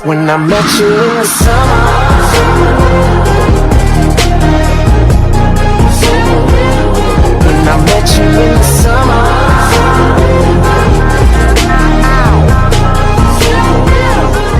When I met you in the summer, when I met you in the summer,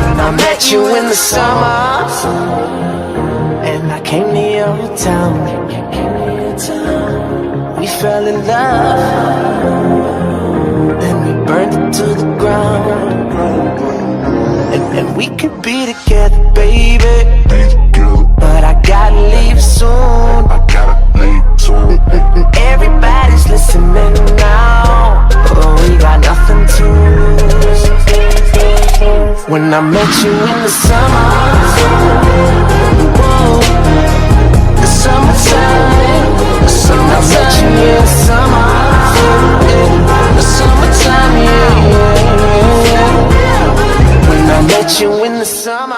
when I met you in the summer, and I came to your town. We fell in love, then we burned it to the ground. And we could be together, baby, but I gotta leave soon. Everybody's listening now, but we got nothing to lose. When I met you in the summer, whoa, the summertime, the summertime. I met you in the summer, the summertime, yeah. When I met you in the summer.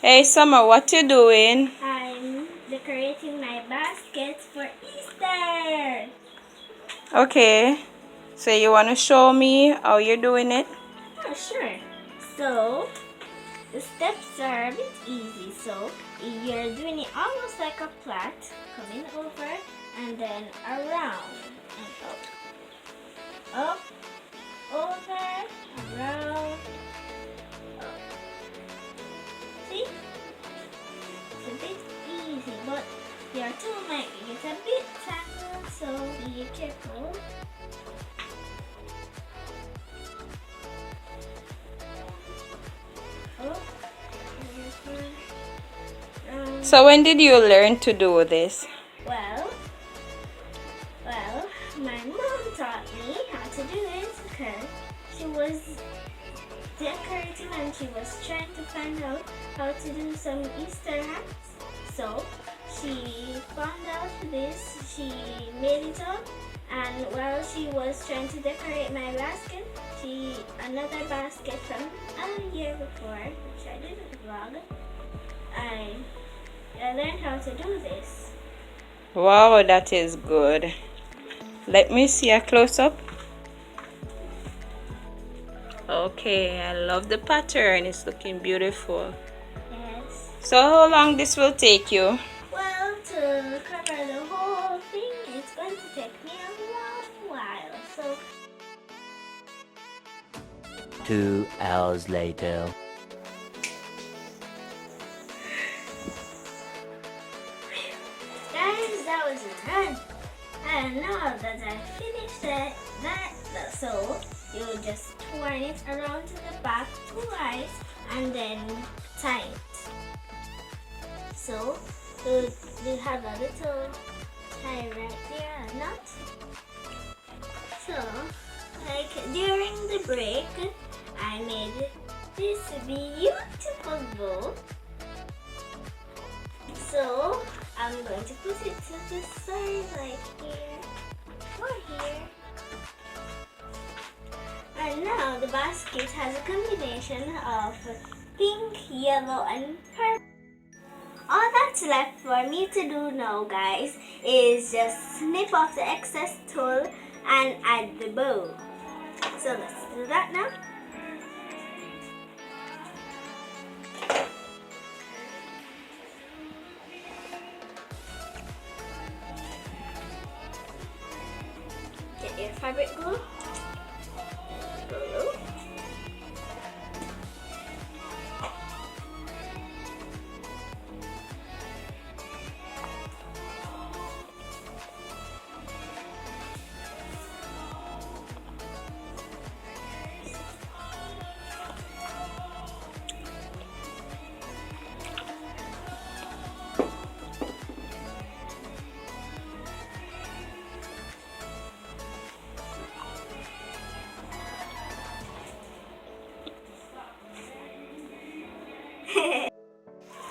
Hey Summer, what you doing? I'm decorating my baskets for Easter. Okay, so you want to show me how you're doing it? Oh, sure. So, the steps are a bit easy. So, you're doing it almost like a plait, coming over and then around and up. Up, over, around, up. See? It's a bit easy, but your tool might get a bit tangled, so be careful. So when did you learn to do this? Well, my mom taught me how to do it because she was decorating and she was trying to find out how to do some Easter hats. So she found out this, she made it up, and while she was trying to decorate my basket, another basket from a year before, which I didn't vlog, I learned how to do this. Wow, that is good. Let me see a close-up. Okay, I love the pattern. It's looking beautiful. Yes. So how long this will take you? Well, to cover the whole thing, it's going to take me a long while. So 2 hours later. guys, that was done. And now that I finished that, so you just turn it around to the back twice and then tie it. So you have a little tie right there, a knot. So like during the break, I made this beautiful bow. So I'm going to put it to the side, like here or here. And now the basket has a combination of pink, yellow, and purple. All that's left for me to do now, guys, is just snip off the excess tulle and add the bow. So let's do that now. Get your fabric glue. Glue.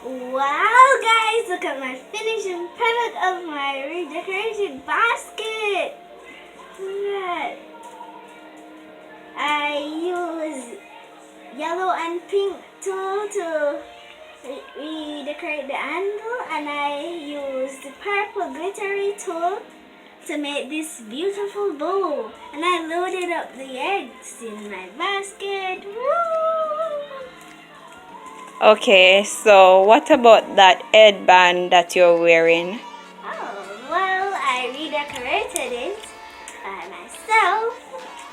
Wow, guys, look at my finishing product of my redecorated basket. Look at that. I use yellow and pink tool to redecorate the handle, and I used the purple glittery tool to make this beautiful bowl. And I loaded up the eggs in my basket. Woo! Okay, so what about that headband that you're wearing? Oh, well, I redecorated it by myself.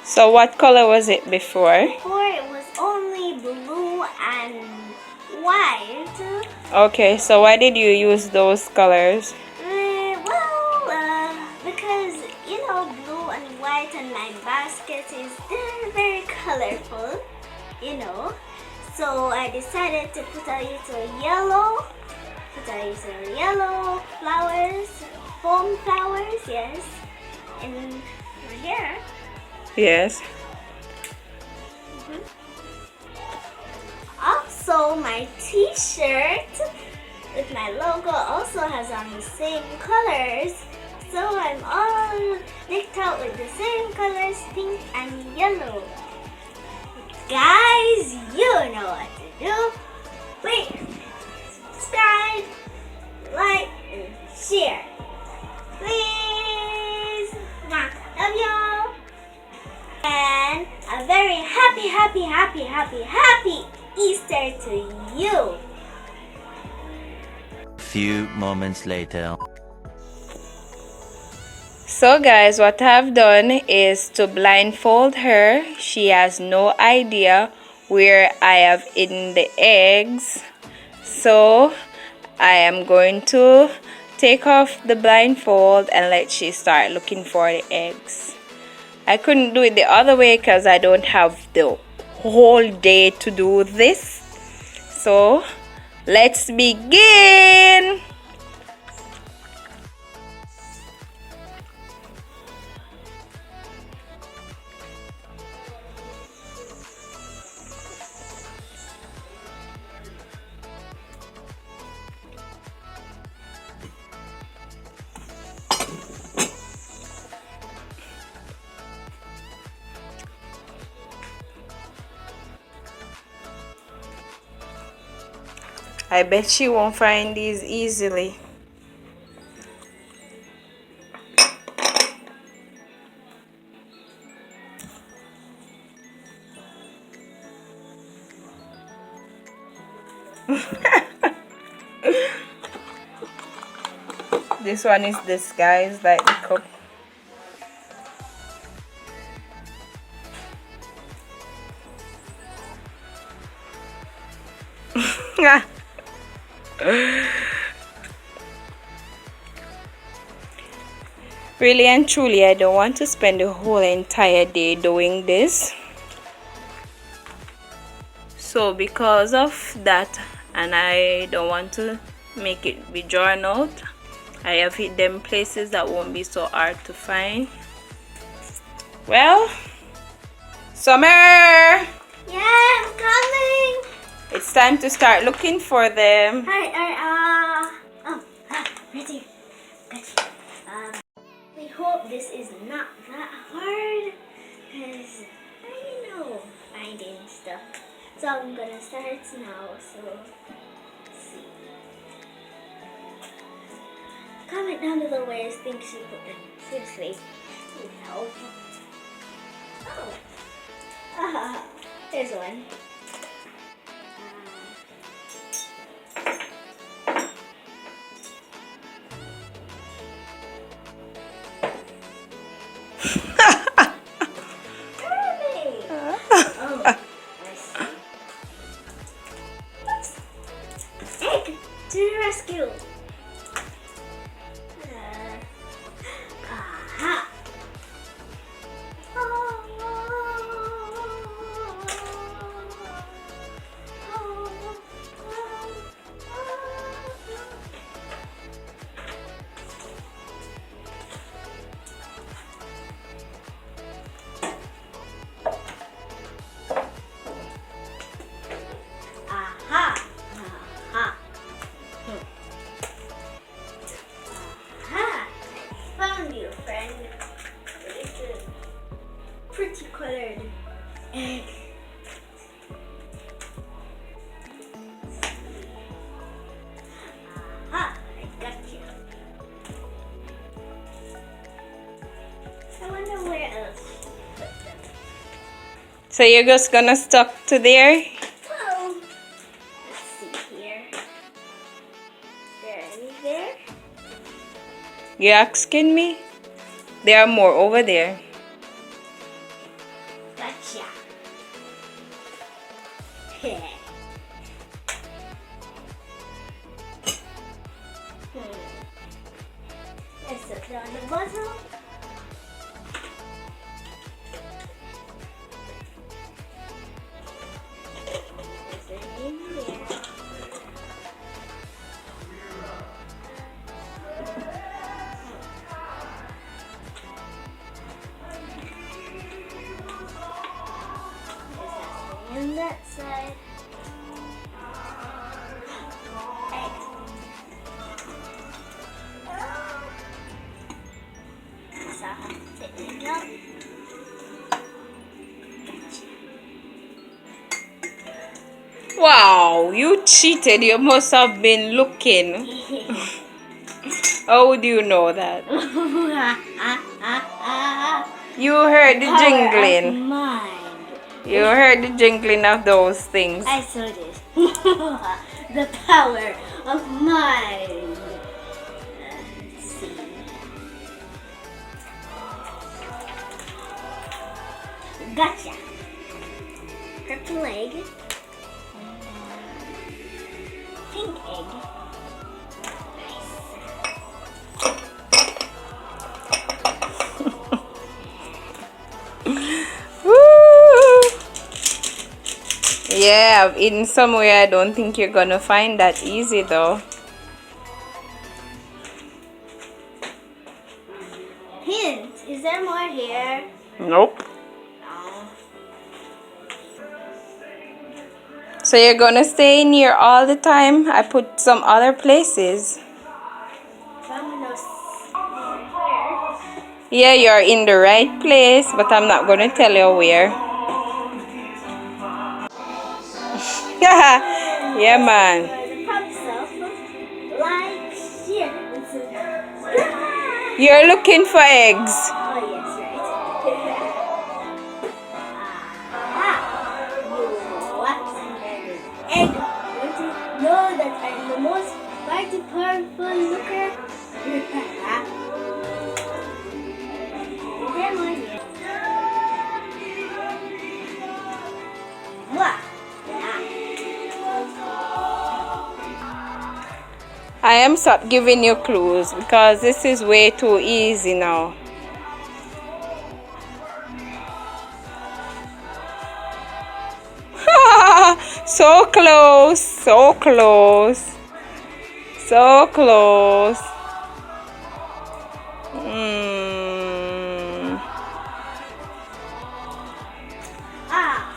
So what color was it before? Before it was only blue and white. Okay, so why did you use those colors? Because you know, blue and white and my basket is very, very colorful, you know. So I decided to put a little yellow flowers, foam flowers, yes, in my hair. Yes. Also, my t-shirt with my logo also has on the same colors. So I'm all decked out with the same colors, pink and yellow. Guys, you know what to do. Please subscribe, like, and share. Please. Mwah. Love y'all. And a very happy Easter to you. Few moments later. So guys, what I've done is to blindfold her. She has no idea where I have hidden the eggs. So I am going to take off the blindfold and let she start looking for the eggs. I couldn't do it the other way because I don't have the whole day to do this. So let's begin. I bet she won't find these easily. This one is disguised like the cup. Really and truly, I don't want to spend the whole entire day doing this. So because of that, and I don't want to make it be drawn out, I have hid them places that won't be so hard to find. Well, Summer! Yeah, I'm coming. It's time to start looking for them. Ready. Gotcha. We hope this is not that hard, because I know finding stuff. So I'm gonna start now. So let's see. Comment down below where you think she put them. Seriously, need help. Oh, there's one. Egg to the rescue! Aha! Aha! Aha! So you're just gonna stuck to there? Well, let's see here. Is there any there? You asking me? There are more over there. Gotcha. Let's put it on the bottom. Is there any here? On that side. So I have to take it out. Wow, you cheated. You must have been looking. How would you know that? You heard the jingling. Mine. You heard the jingling of those things. I saw this. The power of mind. Let's see. Gotcha. Purple egg. Pink egg. Woo! Yeah, I've eaten somewhere. I don't think you're gonna find that easy though. Hint. Is there more here? Nope. No. So you're gonna stay in here all the time? I put some other places. Vámonos. Yeah, you're in the right place, but I'm not gonna tell you where. Yeah, man. For the pumps up, like, share, and subscribe. You're looking for eggs. Oh, yes, right. Egg. Want to know that I'm the most mighty powerful looker? Is there more here? Wow. I am stop giving you clues because this is way too easy now. So close, so close, so close. Ah,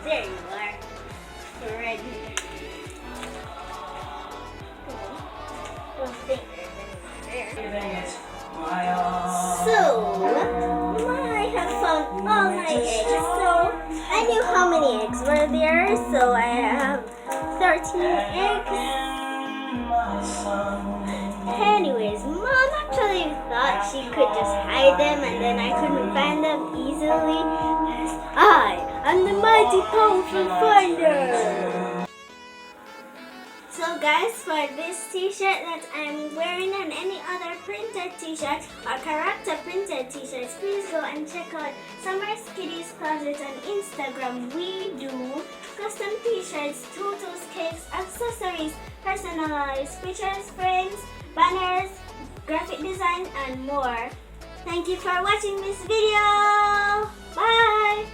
there you are. Ready. One finger, there. So, I have found all my eggs. So, I knew how many eggs were there. So, I have 13 eggs. Anyways, Mom actually thought she could just hide them and then I couldn't find them easily. Because I am the mighty powerful finder. So guys, for this t-shirt that I'm wearing and any other printed t-shirt or character printed t-shirts, please go and check out Summer Skiddy's Closet on Instagram. We do custom t-shirts, tutus, cakes, accessories, personalized pictures, frames, banners, graphic design, and more. Thank you for watching this video. Bye!